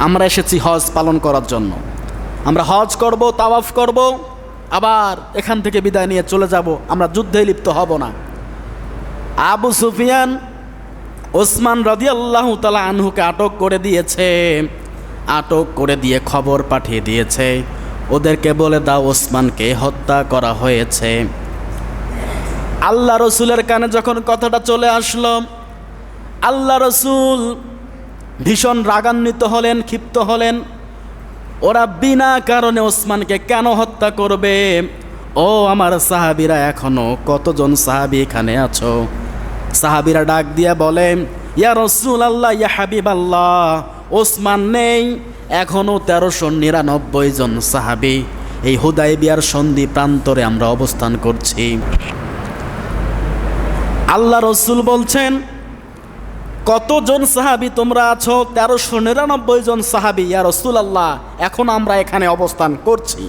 আমরা এসেছি হজ পালন করার জন্য। আমরা হজ করব, তাওয়াফ করব, আবার এখান থেকে বিদায় নিয়ে চলে যাব, আমরা যুদ্ধে লিপ্ত হব না। আবু সুফিয়ান ওসমান রাদিয়াল্লাহু তাআলা আনহুকে আটক করে দিয়েছে। আটক করে দিয়ে খবর পাঠিয়ে দিয়েছে, ওদেরকে বলে দাও ওসমানকে হত্যা করা হয়েছে। আল্লাহ রসুলের কানে যখন কথাটা চলে আসলো, আল্লাহ রসুল ভীষণ রাগান্বিত হলেন, ক্ষিপ্ত হলেন। ওরা বিনা কারণে ওসমানকে কেন হত্যা করবে? ও আমার সাহাবীরা, এখনো কতজন সাহাবী এখানে আছো? সাহাবীরা ডাক দিয়ে বলে, ইয়া রাসূলুল্লাহ, ইয়া হাবিবাল্লাহ, ওসমান নেই, এখনো 1399 জন সাহাবী এই হুদায়বিয়ার সন্ধি প্রান্তরে আমরা অবস্থান করছি। আল্লাহ রসুল বলছেন, কতজন সাহাবী তোমরা আছো? 1399 জন সাহাবী। ইয়া রাসূলুল্লাহ, এখন আমরা এখানে অবস্থান করছি।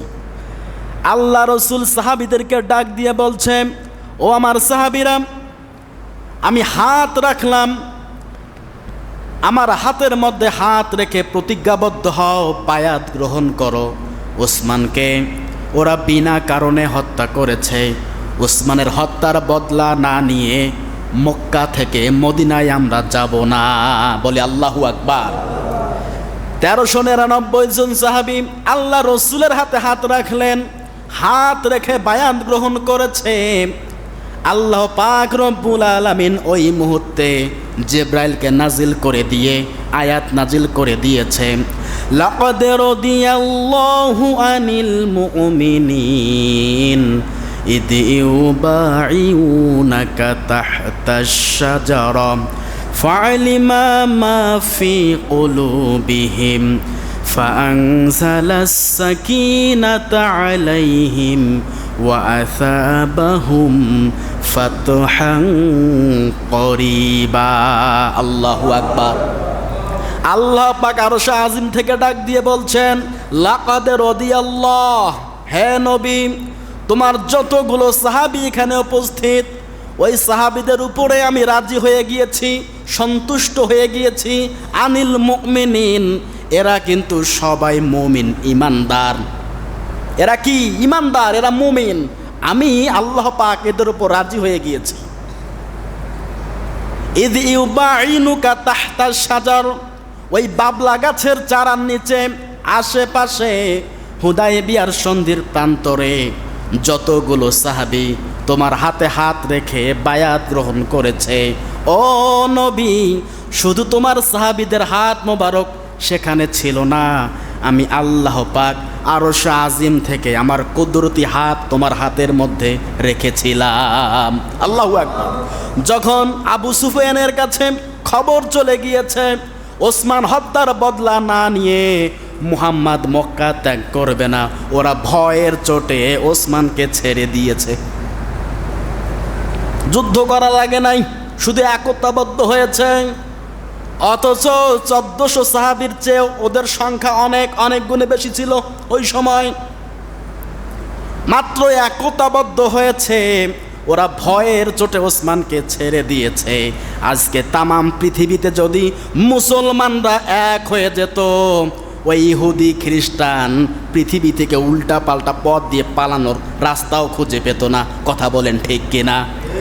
আল্লাহ রসুল সাহাবীদেরকে ডাক দিয়ে বলছে, ও আমার সাহাবীরা, আমি হাত রাখলাম, আমার হাতের মধ্যে হাত রেখে প্রতিজ্ঞাবদ্ধ হও, বায়াত গ্রহণ করো। ওসমানকে ওরা বিনা কারণে হত্যা করেছে। ওসমানের হত্যার বদলা না নিয়ে মক্কা থেকে মদিনায় আমরা যাব না। বলে আল্লাহু আকবার। 1399 জন সাহাবী আল্লাহ রসুলের হাতে হাত রাখলেন, হাত রেখে বায়াত গ্রহণ করেছে। আল্লাহ পাক রব্বুল আলামিন ওই মুহূর্তে জিবরাইলকে নাজিল করে দিয়ে আয়াত নাজিল করে দিয়েছে, লাকাদ রাদিয়াল্লাহু আনিল মুমিনিন ইদ ইউবাইউনাকা তাহতাশ শাজারা ফাআলিমা মা ফি কুলুবিহিম ফাআনজালাস সাকিনাতা আলাইহিম وأثابهم فتحا قريبا। আল্লাহু আকবার। আল্লাহ পাক আরশ আজিম থেকে ডাক দিয়ে বলছেন, লাকাদ রাদিয়াল্লাহ, হে নবী, তোমার যতগুলো সাহাবী এখানে উপস্থিত, ওই সাহাবীদের উপরে আমি রাজি হয়ে গিয়েছি, সন্তুষ্ট হয়ে গিয়েছি। আনিল মুমিনিন, এরা কিন্তু সবাই মুমিন, ইমানদার। এরা কি? ইমানদার, এরা মুমিন। আমি আল্লাহ পাক এদের উপর রাজি হয়ে গিয়েছি। ইদ ইউবাইনুকা তাহতাশ শাজার, ওই বাবলা গাছের চারার নিচে আশেপাশে হুদায়বিয়ার সন্ধির প্রান্তরে যতগুলো সাহাবী তোমার হাতে হাত রেখে বায়াত গ্রহণ করেছে, ও নবী, শুধু তোমার সাহাবীদের হাত মোবারক সেখানে ছিল না, আমি আল্লাহ পাক আরশ আজিম থেকে আমার কুদরতি হাত তোমার হাতের মধ্যে রেখেছিলাম। আল্লাহু আকবার। যখন আবু সুফিয়ানের কাছে খবর চলে গিয়েছে ওসমান হত্যার বদলা না নিয়ে মুহাম্মদ মক্কা ত্যাগ করবে না, ওরা ভয়ের চোটে ওসমানকে ছেড়ে দিয়েছে। যুদ্ধ করা লাগে নাই, শুধু একতাবদ্ধ হয়েছে। অথচ 1400 সাহাবীর চেয়েও ওদের সংখ্যা অনেক অনেক গুণে বেশি ছিল ওই সময়। মাত্র একতাবদ্ধ হয়েছে, ওরা ভয়ের চোটে ওসমানকে ছেড়ে দিয়েছে। আজকে তামাম পৃথিবীতে যদি মুসলমানরা এক হয়ে যেত, ওই ইহুদি খ্রিস্টান পৃথিবী থেকে উল্টা পাল্টা পথ দিয়ে পালানোর রাস্তাও খুঁজে পেত না। কথা বলেন ঠিক কিনা?